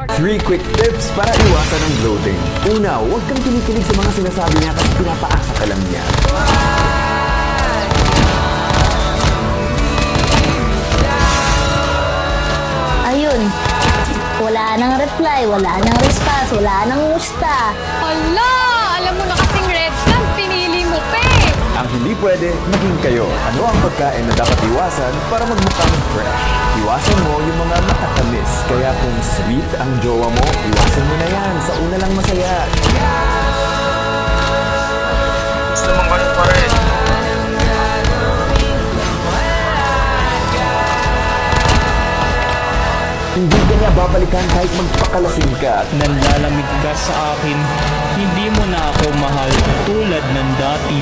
3 quick tips para iwasan ang bloating. Una, huwag kang kinikilig sa mga sinasabi niya kasi pinapaasa ka lang niya. Ayun. Wala nang reply, wala nang response, wala nang musta. Hala! Alam mo na kasing red flag, pinili mo pa eh! Ang hindi pwede, maging kayo. Ano ang pagkain na dapat iwasan para magmukhang fresh? Iwasan mo yung mga matatamis. Kaya kung sweet ang jowa mo, iwasan mo na yan. Sa una lang masaya. Gusto mong ganun pa rin. Hindi ka niya babalikan kahit magpakalasing ka. Nanlalamig ka sa akin, hindi mo na ako mahal tulad ng dati.